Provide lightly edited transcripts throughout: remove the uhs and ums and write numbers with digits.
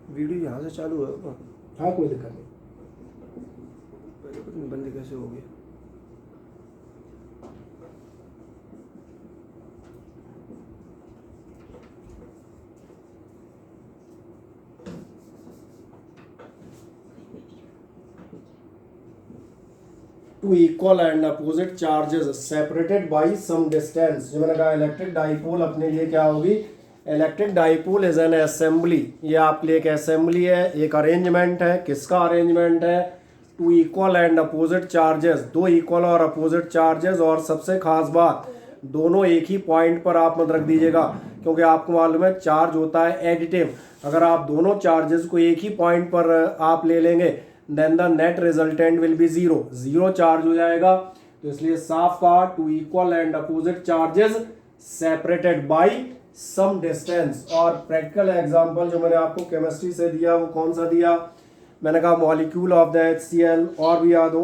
Video यहाँ से चालू है। हाँ कोई दिक्कत नहीं। पहले पता नहीं बंद कैसे हो गया। Two equal and opposite charges separated by some distance, जो मैंने कहा इलेक्ट्रिक डाइपोल अपने लिए क्या होगी, electric dipole is an assembly. ये आपके लिए एक असेंबली है, एक अरेंजमेंट है। किसका अरेंजमेंट है? Two equal and opposite charges, दो इक्वल और अपोजिट चार्जेस। और सबसे खास बात, दोनों एक ही पॉइंट पर आप मत रख दीजिएगा, क्योंकि आपको मालूम है चार्ज होता है एडिटिव। अगर आप दोनों चार्जेस को एक ही पॉइंट पर आप ले लेंगे, then the net resultant will be zero, zero charge हो जाएगा। तो इसलिए साफ कहा, two equal and opposite charges separated by some distance. और प्रैक्टिकल एग्जांपल जो मैंने आपको केमिस्ट्री से दिया वो कौन सा दिया? मैंने कहा मॉलिक्यूल ऑफ द HCl। और भी याद हो?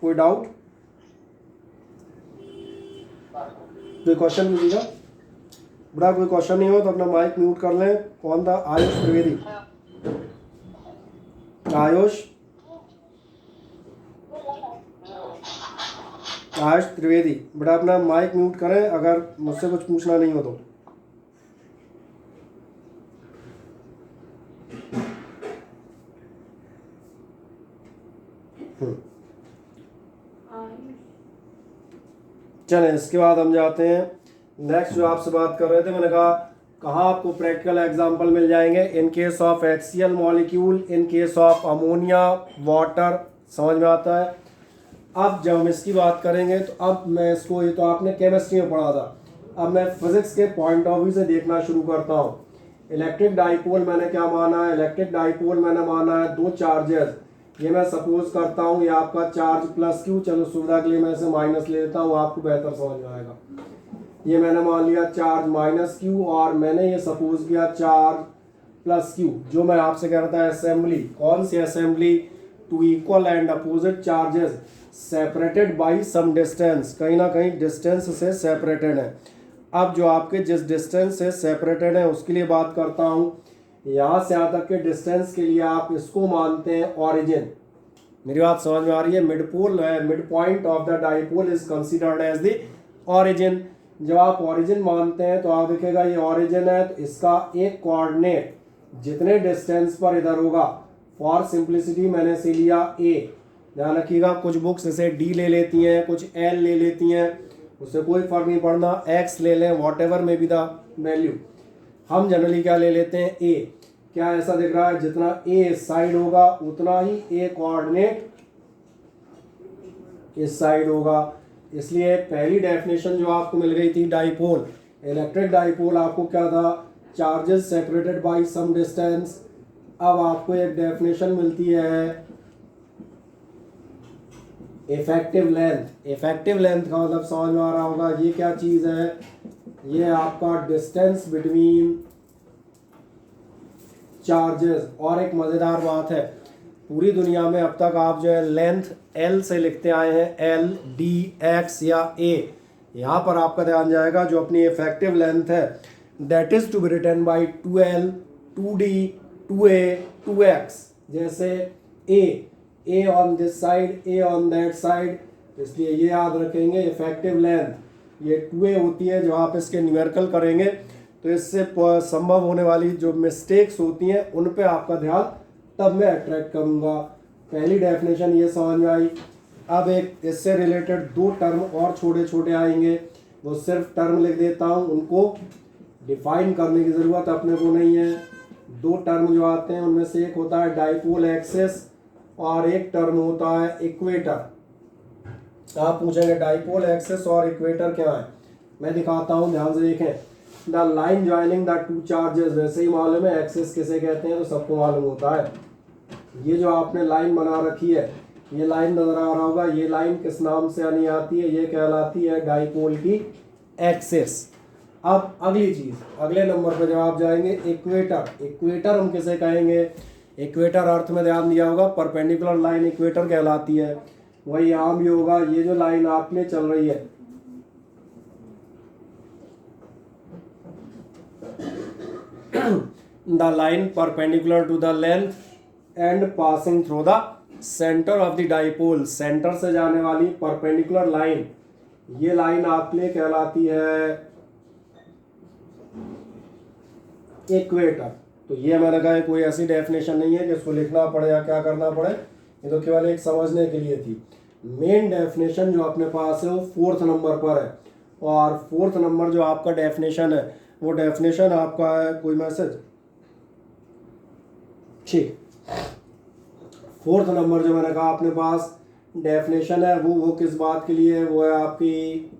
कोई डाउट? कोई क्वेश्चन पूछिएगा। बड़ा कोई क्वेश्चन नहीं हो तो अपना माइक म्यूट कर लें। कौन था? आयुष त्रिवेदी। आयुष त्रिवेदी, बड़ा अपना माइक म्यूट करें अगर मुझसे कुछ पूछना नहीं हो तो। चलें, इसके बाद हम जाते हैं नेक्स्ट। जो आपसे बात कर रहे थे, मैंने कहा कहाँ आपको प्रैक्टिकल एग्जांपल मिल जाएंगे? In case of HCl molecule, in case of ammonia, water. समझ में आता है? अब जब हम इसकी बात करेंगे तो अब मैं इसको, ये तो आपने केमिस्ट्री में पढ़ा था, अब मैं फिजिक्स के पॉइंट ऑफ व्यू से देखना शुरू करता हूँ। इलेक्ट्रिक डाइपोल मैंने क्या माना है? इलेक्ट्रिक डाइपोल मैंने माना है दो चार्जेस। ये मैं सपोज करता हूँ ये आपका चार्ज प्लस क्यू, चलो सुविधा के लिए मैं इसे माइनस ले लेता हूँ, आपको बेहतर समझ में आएगा। ये मैंने मान लिया चार्ज माइनस क्यू, और मैंने ये सपोज किया चार्ज प्लस क्यू। जो मैं आपसे कह रहा था असेंबली, कौन सी assembly? Two equal and opposite charges separated by some distance, कहीं ना कहीं डिस्टेंस से सेपरेटेड है। अब जो आपके जिस डिस्टेंस से सेपरेटेड है उसके लिए बात करता हूँ। यहाँ से यहाँ तक के डिस्टेंस के लिए आप इसको मानते हैं ऑरिजिन। मेरी बात समझ में आ रही है? मिड पोल है, mid point of the dipole is considered as the origin. जब आप ऑरिजिन मानते हैं तो आप देखेगा ये ऑरिजिन है, तो इसका एक कोऑर्डिनेट जितने डिस्टेंस पर इधर होगा, फॉर सिंप्लिसिटी मैंने इसे लिया A। ध्यान रखिएगा, कुछ बुक्स इसे D ले लेती हैं, कुछ L ले लेती हैं, उससे कोई फर्क नहीं पड़ना। X ले लें, what ever may be the value. हम जनरली क्या ले लेते हैं? A। क्या ऐसा दिख रहा है? जितना A इस साइड होगा उतना ही A कोऑर्डिनेट इस साइड होगा। इसलिए पहली डेफिनेशन जो आपको मिल गई थी डाइपोल, इलेक्ट्रिक डाइपोल, आपको क्या था? Charges separated by some distance. अब आपको एक डेफिनेशन मिलती है इफेक्टिव लेंथ। इफेक्टिव लेंथ का मतलब समझ में आ रहा होगा, ये क्या चीज है? ये आपका डिस्टेंस बिटवीन चार्जेस। और एक मजेदार बात है, पूरी दुनिया में अब तक आप जो है लेंथ L से लिखते आए हैं, L, D, X या A। यहाँ पर आपका ध्यान जाएगा जो अपनी इफेक्टिव लेंथ है, that is to be written by 2L, 2D, 2A, 2X। जैसे A on this side, A on that side. इसलिए ये याद रखेंगे इफेक्टिव लेंथ ये 2A होती है। जब आप इसके न्यूमेरिकल करेंगे तो इससे संभव होने वाली जो मिस्टेक्स होती हैं उन पे आपका ध्यान तब मैं अट्रैक्ट करूँगा। पहली डेफिनेशन ये समझ में आई। अब एक इससे रिलेटेड दो टर्म और छोटे छोटे आएंगे, वो सिर्फ टर्म लिख देता हूँ, उनको डिफाइन करने की ज़रूरत अपने को नहीं है। दो टर्म जो आते हैं उनमें से एक होता है डाइपोल एक्सिस और एक टर्म होता है इक्वेटर। आप पूछेंगे डाइपोल एक्सिस और इक्वेटर क्या है? मैं दिखाता हूँ, ध्यान से देखें। The line joining the two charges, वैसे ही मालूम है एक्सिस किसे कहते हैं तो सबको मालूम होता है। ये जो आपने लाइन बना रखी है, ये लाइन नजर आ रहा होगा, ये लाइन किस नाम से आनी आती है? ये कहलाती है डाइपोल की एक्सिस। अब अगली चीज, अगले नंबर पर जब आप जाएंगे इक्वेटर। इक्वेटर हम किसे कहेंगे? इक्वेटर अर्थ में ध्यान दिया होगा, परपेंडिकुलर लाइन इक्वेटर कहलाती है। वही यहाँ भी होगा, ये जो लाइन आप में चल रही है, the line perpendicular to the length and passing through the centre of the dipole, centre से जाने वाली परपेंडिकुलर लाइन, ये लाइन आपके लिए कहलाती है इक्वेटर। तो ये मैंने कहा कोई ऐसी डेफिनेशन नहीं है कि इसको लिखना पड़े या क्या करना पड़े, ये तो केवल एक समझने के लिए थी। मेन डेफिनेशन जो अपने पास है वो 4th नंबर पर है, और 4th नंबर जो आपका डेफिनेशन है वो डेफिनेशन आपका है, कोई मैसेज, ठीक, 4th नंबर जो मैंने कहा अपने पास डेफिनेशन है वो किस बात के लिए है, वो है आपकी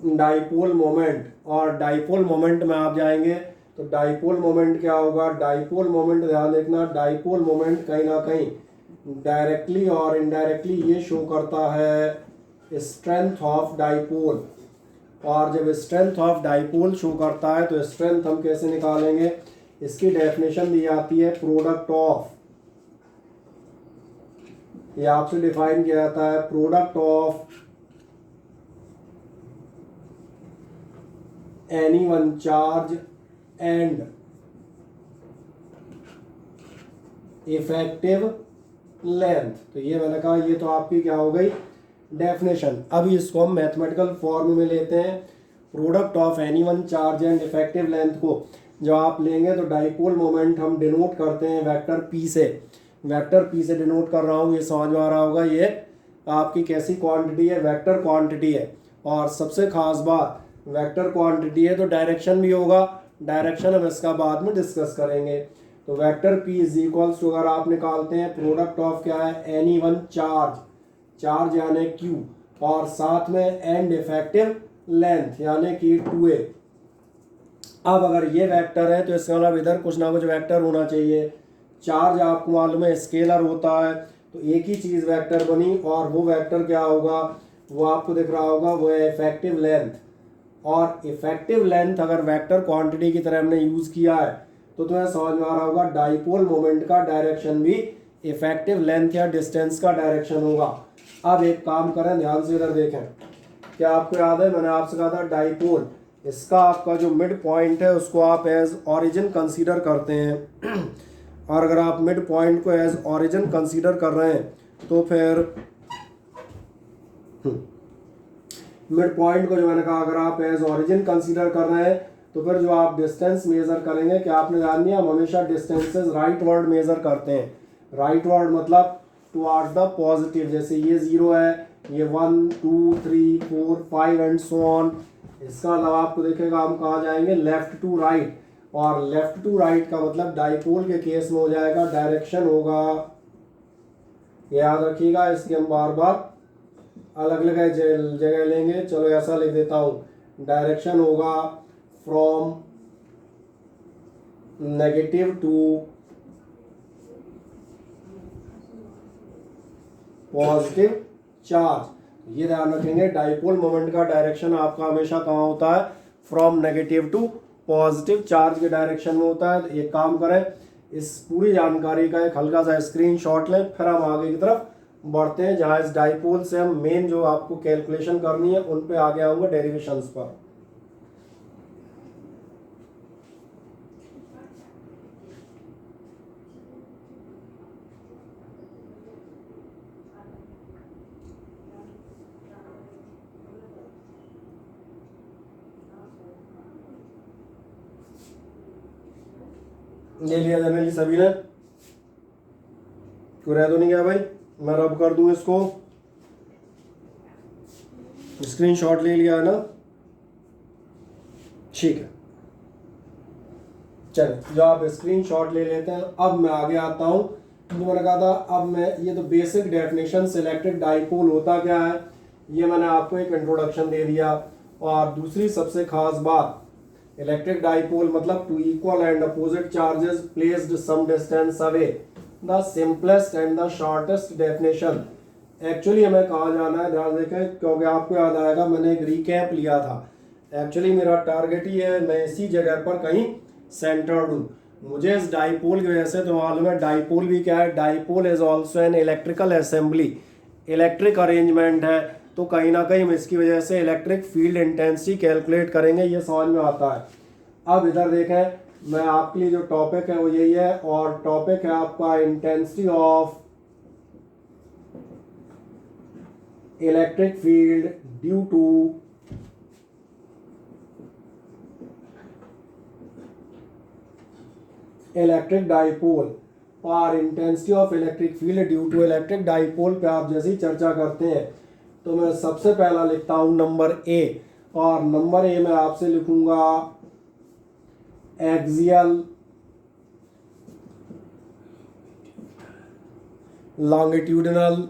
डाइपोल मोमेंट। और डाइपोल मोमेंट में आप जाएंगे तो डाइपोल मोमेंट क्या होगा, डाइपोल मोमेंट ध्यान देखना, डाइपोल मोमेंट कहीं ना कहीं डायरेक्टली और इनडायरेक्टली ये शो करता है स्ट्रेंथ ऑफ डाइपोल। और जब स्ट्रेंथ ऑफ डाइपोल शो करता है तो स्ट्रेंथ हम कैसे निकालेंगे, इसकी डेफिनेशन दी जाती है प्रोडक्ट ऑफ, ये आपसे डिफाइन किया जाता है product of any one charge and effective length. तो ये मैंने कहा ये तो आपकी क्या हो गई डेफिनेशन। अभी इसको हम मैथमेटिकल फॉर्म में लेते हैं। Product of any one charge and effective length को जब आप लेंगे तो डाइपोल मोमेंट हम डिनोट करते हैं वेक्टर पी से, वेक्टर पी से डिनोट कर रहा हूँ, ये समझ में आ रहा होगा। ये आपकी कैसी क्वांटिटी है, वेक्टर क्वांटिटी है। और सबसे खास बात वेक्टर क्वांटिटी है तो डायरेक्शन भी होगा, डायरेक्शन हम इसका बाद में डिस्कस करेंगे। तो vector P is equals to, अगर आप निकालते हैं प्रोडक्ट ऑफ क्या है एनी वन चार्ज, चार्ज यानी क्यू, और साथ में एंड इफेक्टिव लेंथ यानी कि 2a। अब अगर ये वेक्टर है तो इसका मतलब इधर कुछ ना कुछ वेक्टर होना चाहिए। चार्ज आपको मालूम है स्केलर होता है, तो एक ही चीज़ वेक्टर बनी, और वो वेक्टर क्या होगा वो आपको दिख रहा होगा, वो है इफेक्टिव लेंथ। और इफेक्टिव लेंथ अगर वेक्टर क्वांटिटी की तरह हमने यूज़ किया है तो तुम्हें समझ में आ रहा होगा डाइपोल मोमेंट का डायरेक्शन भी इफेक्टिव लेंथ या डिस्टेंस का डायरेक्शन होगा। अब एक काम करें, ध्यान से इधर देखें, क्या आपको याद है मैंने आपसे कहा था डाइपोल, इसका आपका जो मिड पॉइंट है उसको आप एज ऑरिजिन कंसीडर करते हैं। और अगर आप मिड पॉइंट को एज ऑरिजिन कंसीडर कर रहे हैं तो फिर मिड पॉइंट को जो मैंने कहा अगर आप एज ऑरिजिन कंसीडर कर रहे हैं तो फिर जो आप डिस्टेंस मेजर करेंगे, क्या आपने ध्यान दिया हम हमेशा डिस्टेंसेस राइट वर्ड मेजर करते हैं। राइट वर्ड मतलब टुवर्ड्स द पॉजिटिव, जैसे ये 0 है, ये 1 2 3 4 5 एंड सो ऑन। इसका मतलब आपको देखेगा हम कहाँ जाएंगे, लेफ्ट टू राइट। और लेफ्ट टू राइट का मतलब डाइपोल के केस में हो जाएगा डायरेक्शन होगा, याद रखिएगा, इसके हम बार बार अलग अलग जगह लेंगे। चलो ऐसा लिख देता हूँ, डायरेक्शन होगा from negative to positive charge. ये ध्यान रखेंगे डाइपोल मोमेंट का डायरेक्शन आपका हमेशा कहाँ होता है, from negative to positive charge के डायरेक्शन में होता है। एक काम करें, इस पूरी जानकारी का एक हल्का सा स्क्रीनशॉट लें, फिर हम आगे की तरफ बढ़ते हैं जहाँ इस डाइपोल से हम मेन जो आपको कैलकुलेशन करनी है उन पे आगे आऊंगा डेरिवेशंस पर। ले लिया जनरली सभी ने, कोई रह तो नहीं गया भाई, मैं रब कर दूं इसको, स्क्रीनशॉट ले लिया है ना, ठीक है। चलो जो आप स्क्रीनशॉट ले लेते हैं, अब मैं आगे आता हूं। जो मैंने कहा था अब मैं ये तो बेसिक डेफिनेशन इलेक्ट्रिक डाइपोल होता क्या है ये मैंने आपको एक इंट्रोडक्शन दे दिया। और दूसरी सबसे खास बात, इलेक्ट्रिक डाइपोल मतलब two equal and opposite charges placed some distance away, the simplest and the shortest definition. Actually हमें कहाँ जाना है ध्यान देखें, क्योंकि आपको याद आएगा मैंने एक रिकैप लिया था। एक्चुअली मेरा टारगेट ही है मैं इसी जगह पर कहीं सेंटर्ड हूँ। मुझे इस डाइपोल की वजह से तो मालूम है डाइपोल भी क्या है, dipole is also an electrical assembly, electric arrangement है। तो कहीं ना कहीं हम इसकी वजह से इलेक्ट्रिक फील्ड इंटेंसिटी कैलकुलेट करेंगे, ये समझ में आता है। अब इधर देखें, मैं आपके लिए जो टॉपिक है वो यही है, और टॉपिक है आपका intensity of electric field due to electric dipole, और intensity of electric field due to electric dipole पे आप जैसी चर्चा करते हैं तो मैं सबसे पहला लिखता हूं नंबर ए, और नंबर ए में आपसे लिखूंगा एक्सियल लॉन्गिट्यूडिनल,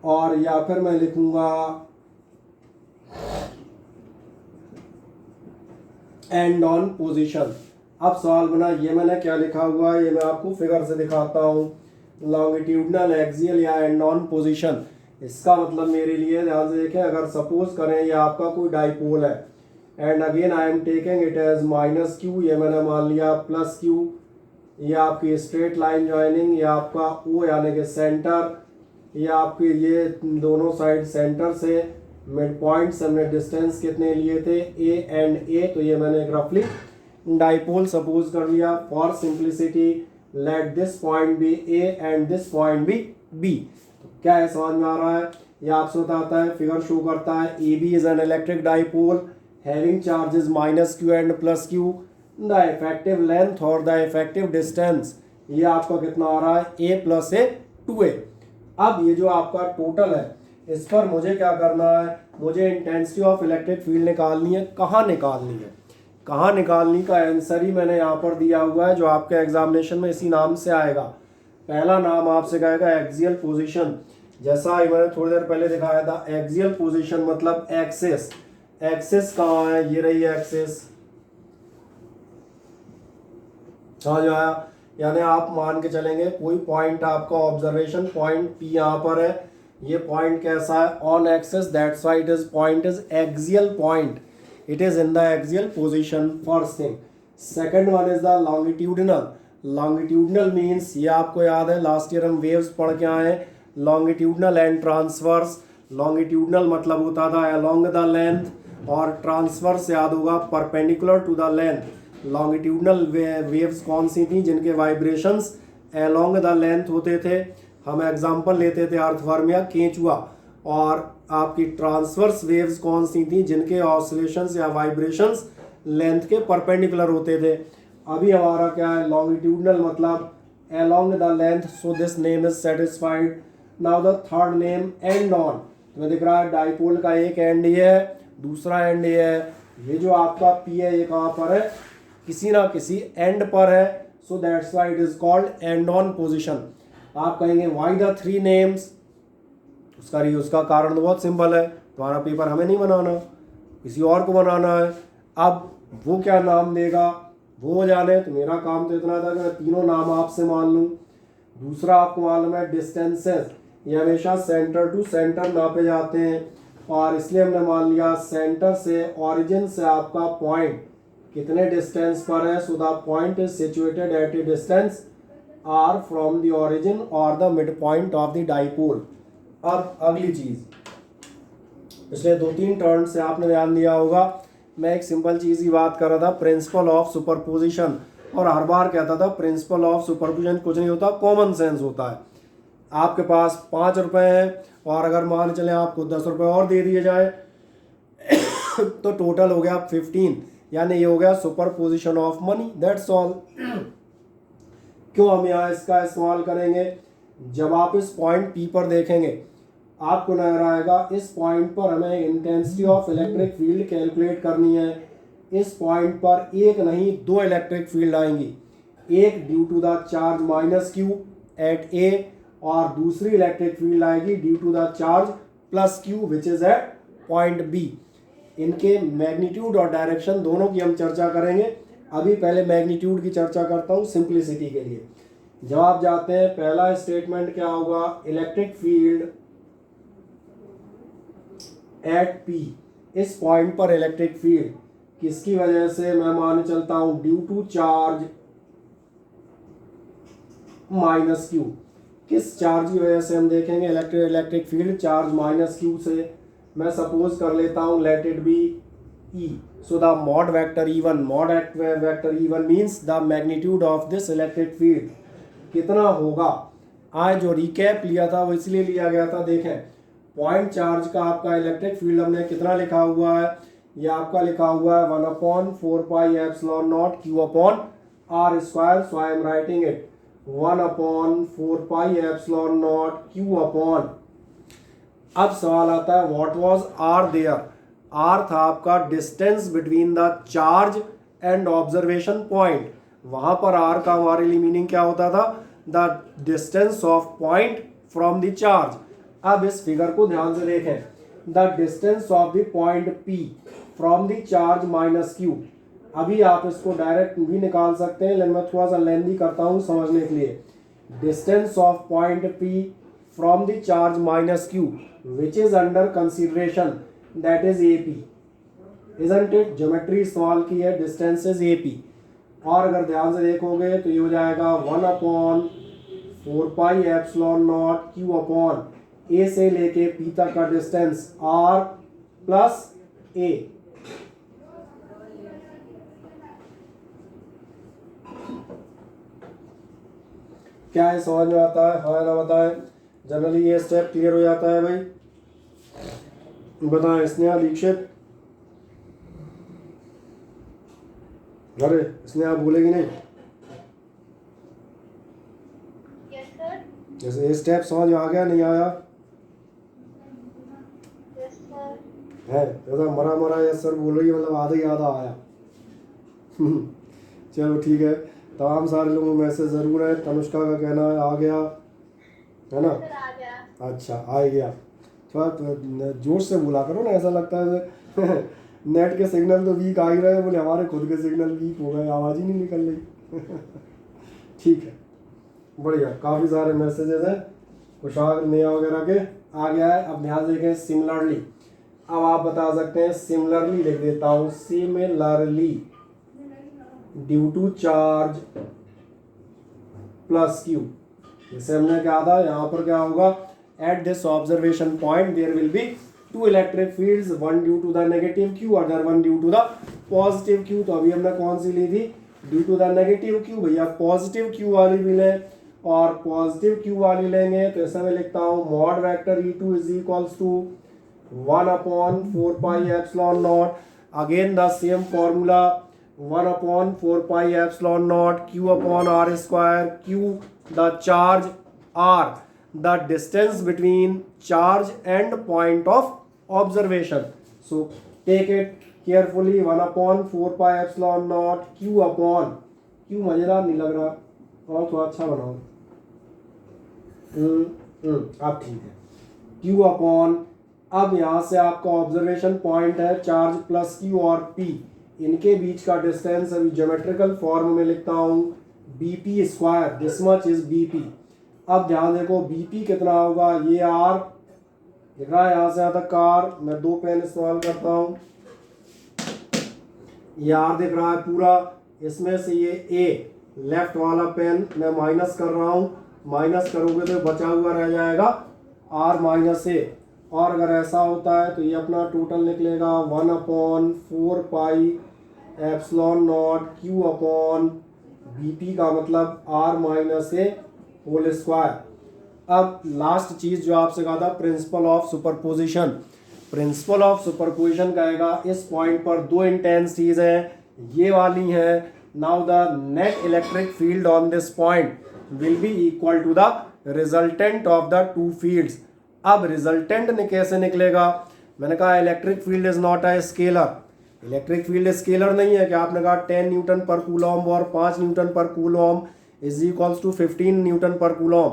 और या फिर मैं लिखूंगा एंड ऑन पोजीशन। अब सवाल बना, ये मैंने क्या लिखा हुआ है, ये मैं आपको फिगर से दिखाता हूँ। लॉन्गिट्यूडनल, एक्सियल या एंड ऑन पोजीशन, इसका मतलब मेरे लिए ध्यान से देखें, अगर सपोज करें ये आपका कोई डाइपोल है and again I am taking it as minus Q, ये मैंने मान लिया प्लस क्यू, ये आपकी स्ट्रेट लाइन ज्वाइनिंग, ये आपका ओ यानी कि सेंटर, ये आपके ये दोनों साइड सेंटर से मिड पॉइंट से हमने डिस्टेंस कितने लिए थे, ए एंड ए, तो ये मैंने रफली डाइपोल सपोज कर लिया। For simplicity let this point be A and this point be B. क्या है, समझ में आ रहा है? ये आपसे बताता है, फिगर शो करता है A B is an electric dipole having charges minus Q and plus Q, the effective length और द इफेक्टिव डिस्टेंस, ये आपका कितना आ रहा है, ए प्लस ए 2a। अब ये जो आपका टोटल है, इस पर मुझे क्या करना है, मुझे इंटेंसिटी ऑफ इलेक्ट्रिक फील्ड निकालनी है। कहाँ निकालनी है, कहाँ निकालनी का आंसर ही मैंने यहाँ पर दिया हुआ है, जो आपके एग्जामिनेशन में इसी नाम से आएगा। पहला नाम आपसे कहेगा एक्सियल पोजीशन, जैसा मैंने थोड़ी देर पहले दिखाया था। एक्सियल पोजीशन मतलब एक्सिस, एक्सिस कहाँ है, ये रही एक्सिस, समझ आया? यानी आप मान के चलेंगे कोई पॉइंट आपका ऑब्जर्वेशन पॉइंट पी यहाँ पर है, ये पॉइंट कैसा है, on axis, that's why it is point is axial point, it is in the axial position, first thing. Second one is the longitudinal. Longitudinal means, ये आपको याद है लास्ट ईयर हम वेव्स पढ़ के आए हैं, longitudinal and transverse। longitudinal मतलब होता था along the length, और transverse याद होगा perpendicular to the length। longitudinal waves कौन सी थी, जिनके वाइब्रेशंस along the length होते थे। हम एग्जांपल लेते थे अर्थवर्म या केंचुआ। और आपकी ट्रांसवर्स वेव्स कौन सी थी, जिनके ऑसिलेशंस या वाइब्रेशंस लेंथ के परपेंडिकुलर होते थे। अभी हमारा क्या है, लॉन्गिट्यूडनल मतलब along the length, so this name is satisfied. Now the third name end on, तुम्हें दिख रहा है डाइपोल का एक एंड ये है, दूसरा एंड ये है, ये जो आपका पी है ये कहाँ पर है, किसी ना किसी एंड पर है, so that's why it is called end on position। आप कहेंगे why the three names, उसका कारण तो बहुत सिंपल है, तुम्हारा पेपर हमें नहीं बनाना, किसी और को बनाना है। अब वो क्या नाम देगा वो जाने, तो मेरा काम तो इतना था कि मैं तीनों नाम आपसे मान लूँ। दूसरा आपको मालूम है डिस्टेंसेस, ये हमेशा सेंटर टू सेंटर नापे जाते हैं, और इसलिए हमने मान लिया सेंटर से ऑरिजिन से आपका पॉइंट कितने डिस्टेंस पर है, so the point is situated at a distance r from the origin और the mid point of the dipole. अब अगली चीज, पिछले 2-3 टर्न से आपने ध्यान दिया होगा, मैं एक सिंपल चीज की बात कर रहा था, प्रिंसिपल ऑफ सुपरपोजिशन, और हर बार कहता था प्रिंसिपल ऑफ सुपरपोजिशन कुछ नहीं होता, कॉमन सेंस होता है। आपके पास 5 रुपए हैं, और अगर मान चले आपको 10 रुपए और दे दिए जाए तो टोटल हो गया 15, यानी ये हो गया superposition of money, that's all. क्यों हम यहाँ इसका इस्तेमाल करेंगे, जब आप इस पॉइंट पी पर देखेंगे आपको नजर आएगा इस पॉइंट पर हमें intensity of electric field calculate करनी है। इस पॉइंट पर एक नहीं 2 इलेक्ट्रिक फील्ड आएंगी, एक due to the charge minus q at a, और दूसरी इलेक्ट्रिक फील्ड आएगी due to the charge plus q which is at point b. इनके मैग्नीट्यूड और डायरेक्शन दोनों की हम चर्चा करेंगे। अभी पहले मैग्नीट्यूड की चर्चा करता हूँ सिंप्लिसिटी के लिए। जवाब जाते हैं, पहला स्टेटमेंट क्या होगा, इलेक्ट्रिक फील्ड एट पी, इस पॉइंट पर इलेक्ट्रिक फील्ड किसकी वजह से, मैं मान चलता हूं due to charge minus Q, किस चार्ज की वजह से हम देखेंगे electric field charge minus Q से। मैं सपोज कर लेता हूँ let it be E. So the mod vector E1 means the magnitude of this electric field कितना होगा। आज जो रिकैप लिया था वो इसलिए लिया गया था, देखें पॉइंट चार्ज का आपका इलेक्ट्रिक फील्ड हमने कितना लिखा हुआ है, ये आपका लिखा हुआ है 1/4πε0 Q/r²। So I am writing it 1/4πε0 Q/। अब सवाल आता है what was r there. R था आपका distance between the charge and observation point. वहां पर आर का हमारे लिए मीनिंग क्या होता था, the distance of point from the charge. अब इस फिगर को ध्यान से देखें, the distance of the point P from the charge minus Q. अभी आप इसको डायरेक्ट भी निकाल सकते हैं, लेकिन मैं थोड़ा सा लेंथी करता हूं समझने के लिए। Distance of point P from the charge minus Q which is under consideration, that is AP, isn't it? Geometry इस्तेमाल की है, डिस्टेंस इज AP। और अगर ध्यान से देखोगे तो ये हो जाएगा 1/4πε0 Q/A से लेके P तक का डिस्टेंस R प्लस A। क्या है समझ में आता है, हाँ ना बताएं। जनरली ये स्टेप क्लियर हो जाता है भाई, बताएं स्नेहा दीक्षित। अरे स्नेहा बोलेगी नहीं। Yes sir. जैसे ये स्टेप समझ में आ गया नहीं आया यस सर। है, जैसा मरा मरा यस सर बोल रही है, मतलब आधा ही आधा आया। चलो ठीक है, तमाम सारे लोगों में मैसेज ज़रूर है। तनुष्का का कहना है आ गया है ना, सर आ गया। अच्छा आ गया। थोड़ा जोर से बोला करो ना, ऐसा लगता है नेट के सिग्नल तो वीक आ ही रहे हैं, बोले हमारे खुद के सिग्नल वीक हो गए, आवाज़ ही नहीं निकल रही। ठीक है, बढ़िया, काफ़ी सारे मैसेजेस हैं खुशहाल नेहा वगैरह के आ गया है। अब ध्यान से देखें सिमिलरली। अब आप बता सकते हैं सिमिलरली, लिख देता हूँ similarly due to charge plus Q. जैसे हमने क्या था, यहाँ पर क्या होगा, at this observation point there will be two electric fields, one due to the negative Q, other one due to the positive Q. तो अभी हमने कौन सी ली थी, due to the negative Q. भैया पॉजिटिव क्यू वाली भी लें और पॉजिटिव क्यू वाली लेंगे तो ऐसा मैं लिखता हूँ mod vector E2 is equals to 1/4πε0। Again the same formula 1/4πε0 Q/r²। Q the charge, R the distance between charge and point of observation. So take it carefully, 1/4πε0 Q मजेदार नहीं लग रहा, और थोड़ा अच्छा बनाओ। अब ठीक है, Q/। अब यहाँ से आपका ऑब्जर्वेशन पॉइंट है चार्ज प्लस Q और P, इनके बीच का डिस्टेंस अभी ज्योमेट्रिकल फॉर्म में लिखता हूँ BP², this much is BP। अब ध्यान देखो BP कितना होगा, ये R दिख रहा है यहाँ से यहाँ तक R, मैं 2 पेन इस्तेमाल करता हूँ, ये R दिख रहा है पूरा, इसमें से ये A लेफ्ट वाला पेन मैं माइनस कर रहा हूँ, माइनस करोगे तो बचा हुआ रह जाएगा R माइनस A। और अगर ऐसा होता है तो ये अपना टोटल निकलेगा 1/4πε0 Q/BP का मतलब R minus A whole square. अब लास्ट चीज जो आपसे कहा था principle of superposition. Principle of superposition कहेगा इस पॉइंट पर दो इंटेंसिटीज हैं, ये वाली हैं, now the net electric field on this point will be equal to the resultant of the two fields. अब रिजल्टेंट ने कैसे निकलेगा, मैंने कहा electric field is not a scalar. Electric field scalar नहीं है कि आपने कहा 10 न्यूटन पर कूलॉम और 5 newton per coulomb is equals to 15 newton per coulomb.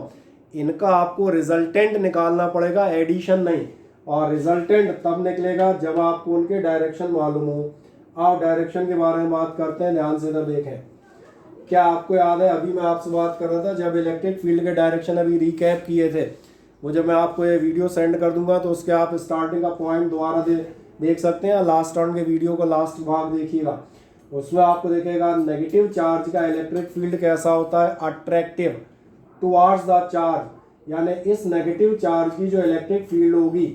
इनका आपको रिजल्टेंट निकालना पड़ेगा, एडिशन नहीं। और रिजल्टेंट तब निकलेगा जब आपको उनके डायरेक्शन मालूम हो। आप डायरेक्शन के बारे में बात करते हैं, ध्यान से इधर देखें। क्या आपको याद है अभी मैं आपसे बात कर रहा था जब इलेक्ट्रिक फील्ड के डायरेक्शन अभी रिकैप किए थे, वो जब मैं आपको ये वीडियो सेंड कर दूंगा तो उसके आप स्टार्टिंग का पॉइंट दोबारा देख सकते हैं, लास्ट राउंड के वीडियो को लास्ट भाग देखिएगा, उसमें आपको देखेगा नेगेटिव चार्ज का इलेक्ट्रिक फील्ड कैसा होता है, अट्रैक्टिव टुवार्ड्स द चार्ज। यानी इस नेगेटिव चार्ज की जो इलेक्ट्रिक फील्ड होगी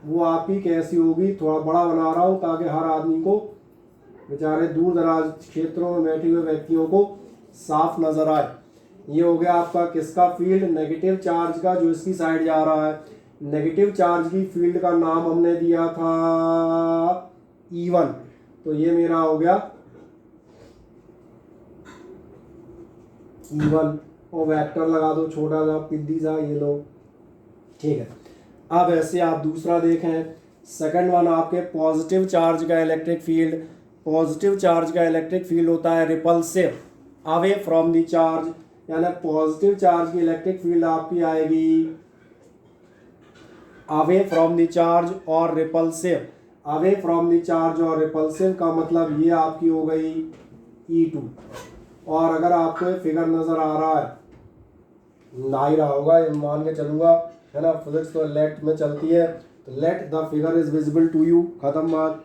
वो आपकी कैसी होगी, थोड़ा बड़ा बना रहा हूँ ताकि हर आदमी को, बेचारे दूर दराज क्षेत्रों में बैठे हुए व्यक्तियों को साफ नजर आए। ये हो गया आपका किसका फील्ड, नेगेटिव चार्ज का, जो इसकी साइड जा रहा है। नेगेटिव चार्ज की फील्ड का नाम हमने दिया था E1, तो ये मेरा हो गया E1 और वेक्टर लगा दो छोटा सा पिद्दी सा, ये लो, ठीक है। अब ऐसे आप दूसरा देखें, सेकंड वन आपके पॉजिटिव चार्ज का इलेक्ट्रिक फील्ड। पॉजिटिव चार्ज का इलेक्ट्रिक फील्ड होता है repulsive, away from the charge, यानी पॉजिटिव चार्ज की इलेक्ट्रिक फील्ड आपकी आएगी अवे फ्रॉम द चार्ज और repulsive. Away from the charge और रिपल्सिव का मतलब ये आपकी हो गई E2। और अगर आपको फिगर नजर आ रहा है, ना ही रहा होगा, ये मान के चलूंगा, है ना, फिजिक्स तो लेट में चलती है, तो let the figure is visible to you, खत्म बात।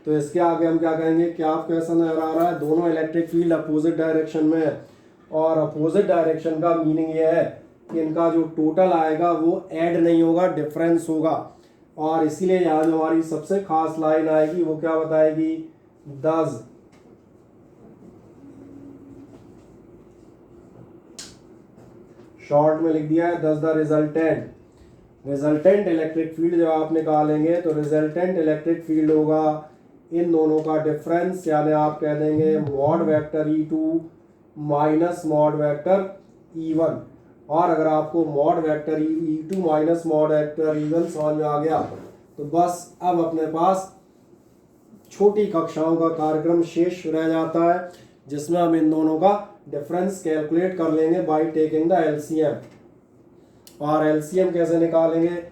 तो इसके आगे हम क्या कहेंगे, क्या आपको ऐसा नजर आ रहा है, दोनों इलेक्ट्रिक फील्ड अपोजिट डायरेक्शन में है। और अपोजिट डायरेक्शन का मीनिंग ये है कि इनका जो टोटल आएगा वो ऐड नहीं होगा, डिफरेंस होगा। और इसीलिए यहाँ जो हमारी सबसे खास लाइन आएगी वो क्या बताएगी, दस शॉर्ट में लिख दिया है, दस द रिजल्टेंट इलेक्ट्रिक फील्ड जब आप निकालेंगे तो रिजल्टेंट इलेक्ट्रिक फील्ड होगा इन दोनों का डिफरेंस, यानी आप कह देंगे mod vector E2 minus mod vector E1। और अगर आपको mod vector E2 minus mod vector E1 समझ में आ गया तो बस अब अपने पास छोटी कक्षाओं का कार्यक्रम शेष रह जाता है, जिसमें हम इन दोनों का डिफरेंस कैलकुलेट कर लेंगे बाय टेकिंग द एलसीएम। और एलसीएम कैसे निकालेंगे,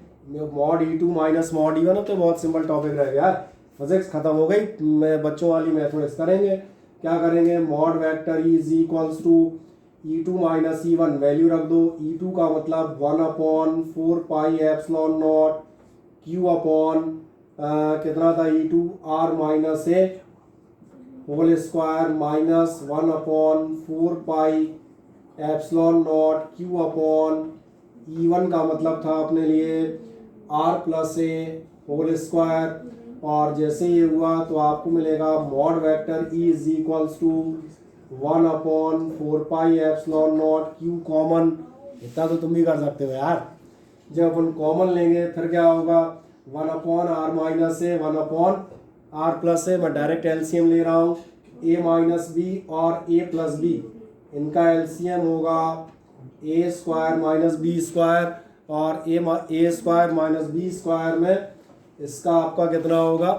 mod E2 minus mod E1, तो बहुत सिंपल टॉपिक रह गया, फिजिक्स खत्म हो गई, मैं बच्चों वाली मैथमेटिक्स करेंगे। क्या करेंगे, mod vector E is equals to E2 minus E1, value रख दो। E2 का मतलब 1/4 pi epsilon naught Q upon कितना था E2 R minus A whole square minus 1/4 pi epsilon naught Q upon E1 का मतलब था अपने लिए R plus A whole square. और जैसे ये हुआ तो आपको मिलेगा mod vector E is equals to 1/4 pi epsilon naught Q common, इतना तो तुम भी कर सकते हो यार। जब अपन कॉमन लेंगे फिर क्या होगा, 1/R माइनस ए 1/R प्लस ए, मैं डायरेक्ट एलसीएम ले रहा हूँ, A माइनस बी और A प्लस बी, इनका एलसीएम होगा A square minus B square, और A square minus B square में इसका आपका कितना होगा,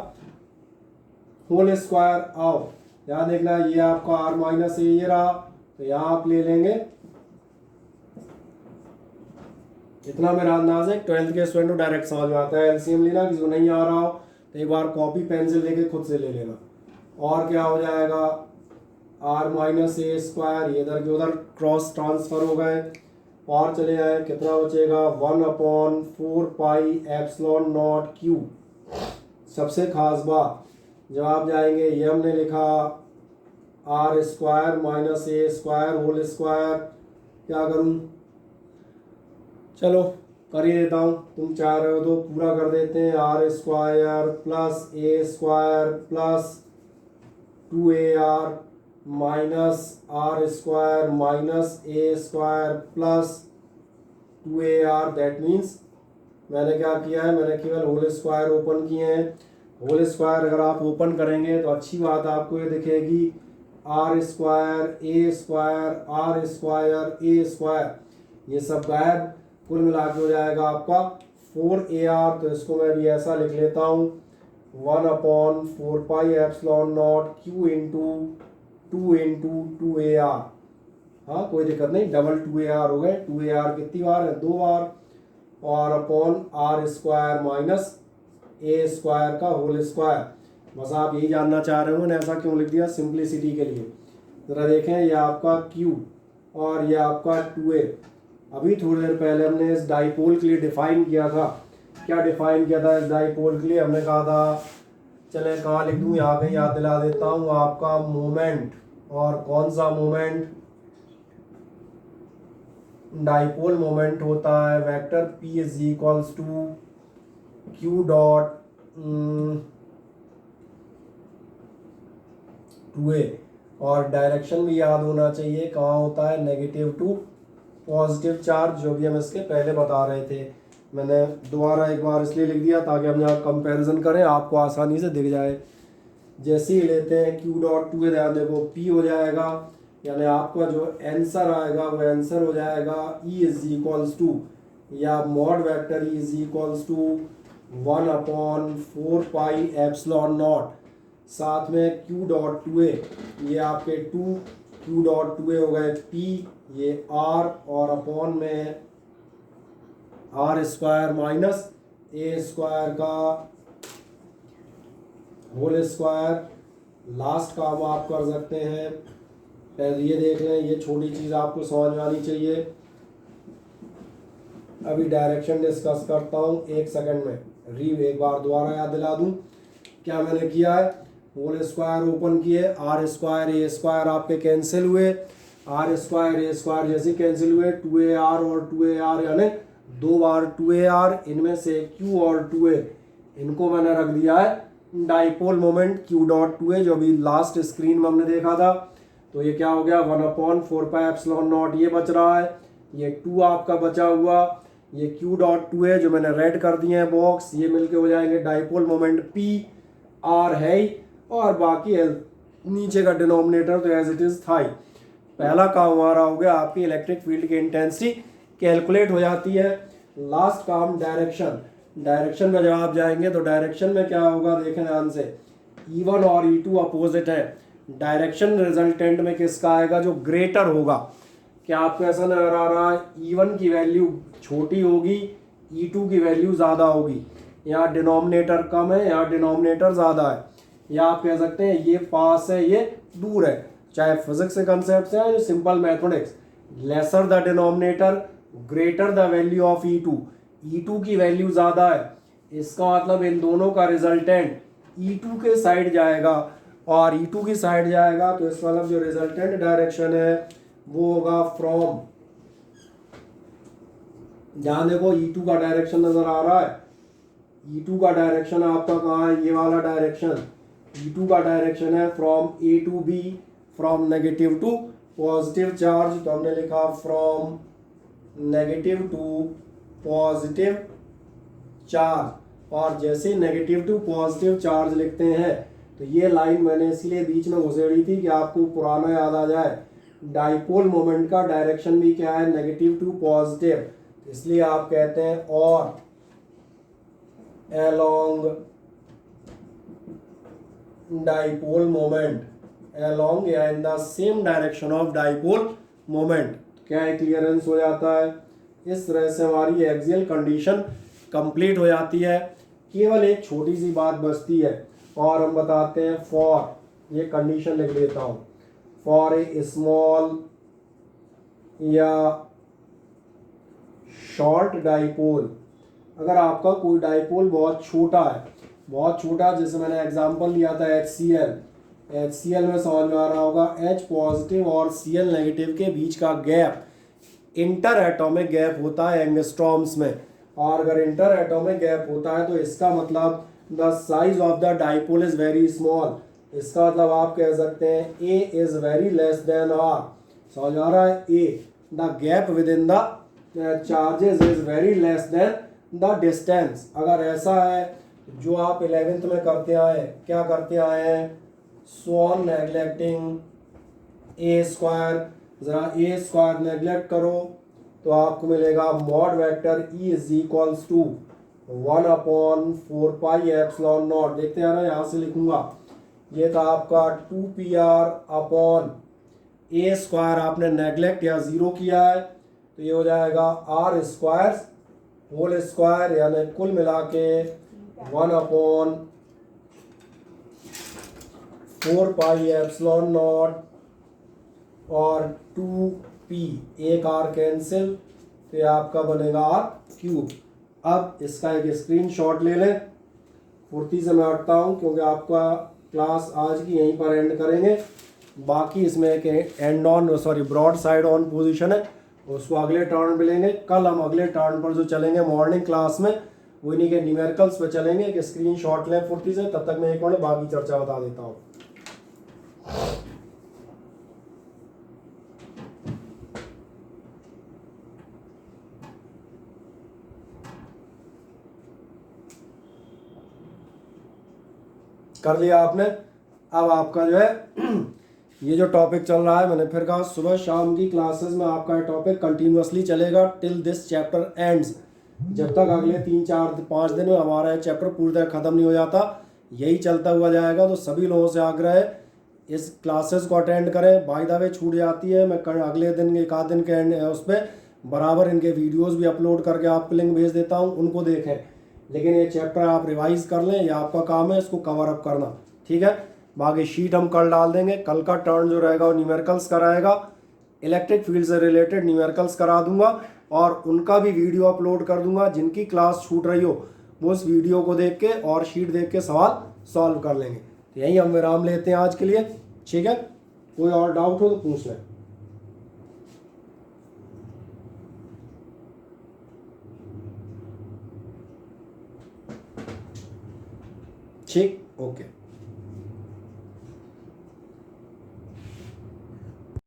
होल स्क्वायर। आओ यहाँ देखना, ये आपका R माइनस ए ये रहा, तो यहाँ आप ले लेंगे, इतना मेरा अंदाज है 12th के स्टूडेंट को डायरेक्ट समझ में आता है एलसीएम लेना। किसी को नहीं आ रहा हो तो एक बार कॉपी पेंसिल लेके खुद से ले लेना। और क्या हो जाएगा, R माइनस ए स्क्वायर, ये इधर के उधर क्रॉस ट्रांसफर हो गए, और चले आए, कितना बचेगा 1/4 पाई एप्सिलॉन नॉट Q। सबसे खास बात, जब आप जाएंगे, ये हमने लिखा R स्क्वायर माइनस ए स्क्वायर होल स्क्वायर, क्या करूं, चलो कर ही देता हूँ, तुम चाह रहे हो तो पूरा कर देते हैं। R square plus A square plus 2AR minus R square minus A square plus 2AR, that means मैंने क्या किया है, मैंने केवल होल स्क्वायर ओपन किए हैं। होल स्क्वायर अगर आप ओपन करेंगे तो अच्छी बात आपको ये दिखेगी, R स्क्वायर ए स्क्वायर R स्क्वायर ए स्क्वायर, ये सब गायब, कुल मिला के हो जाएगा आपका 4AR। तो इसको मैं भी ऐसा लिख लेता हूँ, 1/4 pi epsilon naught Q into 2/2AR। हाँ कोई दिक्कत नहीं, डबल 2AR हो गए, 2AR कितनी बार है, 2 बार, और अपॉन R स्क्वायर माइनस ए स्क्वायर का होल स्क्वायर। बस आप यही जानना चाह रहे हो, ऐसा क्यों लिख दिया, सिंप्लिसिटी के लिए। ज़रा देखें, ये आपका Q और ये आपका 2A। अभी थोड़ी देर पहले हमने इस डाइपोल के लिए डिफाइन किया था, क्या डिफाइन किया था इस डाइपोल के लिए, हमने कहा था, चले कहाँ लिख दूँ, यहाँ कहीं याद दिला देता हूँ, आपका मोमेंट। और कौन सा मोमेंट, डाइपोल मोमेंट होता है vector P is equals to Q dot 2a, और डायरेक्शन भी याद होना चाहिए कहाँ होता है, नेगेटिव टू पॉजिटिव चार्ज, जो भी हम इसके पहले बता रहे थे। मैंने दोबारा एक बार इसलिए लिख दिया ताकि हम यहाँ कंपैरिजन करें, आपको आसानी से दिख जाए। जैसे ही लेते हैं Q डॉट 2a, ध्यान देखो P हो जाएगा, यानी आपका जो आंसर आएगा वो आंसर हो जाएगा E इज इक्वल्स टू, या mod vector E is equals to 1/4 pi epsilon naught, साथ में Q डॉट 2a, ये आपके 2 Q डॉट 2a हो गए P, ये R, और अपॉन में R square minus A square का होल स्क्वायर। लास्ट काम आप कर सकते हैं, ये देख लें, ये छोटी चीज़ आपको समझ में आनी चाहिए। अभी डायरेक्शन डिस्कस करता हूँ, एक सेकंड में एक बार दोबारा याद दिला दूँ क्या मैंने किया है। होल स्क्वायर ओपन किए, आर स्क्वायर ए स्क्वायर आपके कैंसिल हुए, आर स्क्वायर ए स्क्वायर जैसे कैंसिल हुए, 2AR और 2AR, यानी 2 बार 2AR, इनमें से Q और 2a, इनको मैंने रख दिया है dipole moment Q dot 2a, जो अभी लास्ट स्क्रीन में हमने देखा था। तो ये क्या हो गया, 1/4 पाई एप्सिलॉन नॉट ये बच रहा है, ये 2 आपका बचा हुआ, ये Q डॉट 2a जो मैंने रेड कर दिए हैं बॉक्स, ये मिलके हो जाएंगे डाइपोल मोमेंट P, R है ही, और बाकी नीचे का डिनोमिनेटर तो एज इट इज था ही। पहला काम हमारा हो गया, आपकी इलेक्ट्रिक फील्ड की इंटेंसिटी कैलकुलेट हो जाती है। लास्ट काम डायरेक्शन, डायरेक्शन में जब आप जाएंगे तो डायरेक्शन में क्या होगा, देखें ध्यान से, E1 और E2 अपोजिट है, डायरेक्शन रिजल्टेंट में किसका आएगा, जो ग्रेटर होगा। क्या आपको ऐसा नजर आ रहा है, E1 की वैल्यू छोटी होगी, E2 की वैल्यू ज़्यादा होगी, यहाँ डिनोमिनेटर कम है, यहाँ डिनोमिनेटर ज़्यादा है, या आप कह सकते हैं ये पास है ये दूर है, चाहे फिजिक्स के कंसेप्ट से है, simple mathematics, lesser the denominator greater the value of E2, E2 की वैल्यू ज़्यादा है, इसका मतलब इन दोनों का रिजल्टेंट E2 के साइड जाएगा, और E2 की साइड जाएगा तो इसका मतलब जो रिजल्टेंट डायरेक्शन है वो होगा फ्रॉम, ध्यान देखो E2 का डायरेक्शन नजर आ रहा है, E2 का डायरेक्शन आपका कहाँ है, ये वाला डायरेक्शन, E2 का डायरेक्शन है from A to B, from negative to positive charge, तो हमने लिखा from negative to positive charge, और जैसे नेगेटिव टू पॉजिटिव चार्ज लिखते हैं तो ये लाइन मैंने इसलिए बीच में घुसेड़ी थी कि आपको पुराना याद आ जाए, डाइपोल मोमेंट का डायरेक्शन भी क्या है, नेगेटिव टू पॉजिटिव, इसलिए आप कहते हैं और along dipole moment, along या in the same direction of dipole moment, क्या क्लियरेंस हो जाता है। इस तरह से हमारी एक्सियल कंडीशन कंप्लीट हो जाती है। केवल एक छोटी सी बात बचती है और हम बताते हैं फॉर, ये कंडीशन लिख देता हूँ, फॉर ए स्मॉल या शॉर्ट डाइपोल, अगर आपका कोई डाइपोल बहुत छोटा है, बहुत छोटा, जैसे मैंने एग्जांपल लिया था HCl में समझ में आ रहा होगा, H पॉजिटिव और Cl नेगेटिव के बीच का गैप इंटर एटॉमिक गैप होता है एंगस्ट्रॉम्स में, और अगर इंटर एटॉमिक गैप होता है तो इसका मतलब the size of the dipole is very small, इसका मतलब आप कह सकते हैं A is very less than R, समझ आ रहा है, A the gap with in the charges is very less than the distance. अगर ऐसा है, जो आप 11th में करते आए, क्या करते आए हैं, स्वॉन नेग्लेक्टिंग ए स्क्वायर, जरा ए स्क्वायर नेग्लेक्ट करो तो आपको मिलेगा mod vector E is equals to 1/4 pi epsilon naught. देखते हैं ना, यहाँ से लिखूंगा, ये था आपका 2PR अपॉन ए स्क्वायर, आपने नेग्लेक्ट या जीरो किया है तो ये हो जाएगा R स्क्वायर होल स्क्वायर, यानी कुल मिला के 1/4 पाई एप्सिलॉन नॉट और 2P, एक R कैंसिल, तो ये आपका बनेगा R क्यूब। अब इसका एक स्क्रीनशॉट ले लें, फुर्ती से मैं हटता हूँ क्योंकि आपका क्लास आज की यहीं पर एंड करेंगे, बाकी इसमें एक end on broadside on position है, उसको अगले टर्न पे लेंगे। कल हम अगले टर्न पर जो चलेंगे मॉर्निंग क्लास में वो इन्हीं के न्यूमेरिकल्स पे चलेंगे। कि स्क्रीन शॉट लें फुर्ती से, तब तक मैं एक बार बाकी चर्चा बता देता हूँ। कर लिया आपने। अब आपका जो है ये जो टॉपिक चल रहा है, मैंने फिर कहा सुबह शाम की क्लासेस में आपका टॉपिक कंटिन्यूअसली चलेगा टिल दिस चैप्टर एंड्स। जब तक अगले 3-4-5 दिन में हमारा ये चैप्टर पूरी तरह ख़त्म नहीं हो जाता, यही चलता हुआ जाएगा। तो सभी लोगों से आग्रह है इस क्लासेस को अटेंड करें। बाय द वे छूट जाती है, मैं अगले दिन एक आध दिन के उस पर बराबर इनके वीडियोज़ भी अपलोड करके आपको लिंक भेज देता हूँ, उनको देखें। लेकिन ये चैप्टर आप रिवाइज कर लें, ये आपका काम है इसको कवर अप करना, ठीक है। बाकी शीट हम कल डाल देंगे। कल का टर्न जो रहेगा वो न्यूमेरिकल्स कराएगा। इलेक्ट्रिक फील्ड से रिलेटेड न्यूमेरिकल्स करा दूंगा और उनका भी वीडियो अपलोड कर दूंगा। जिनकी क्लास छूट रही हो वो उस वीडियो को देख के और शीट देख के सवाल सॉल्व कर लेंगे। तो यही हम विराम लेते हैं आज के लिए, ठीक है। कोई और डाउट हो तो पूछ लें। ठीक, ओके।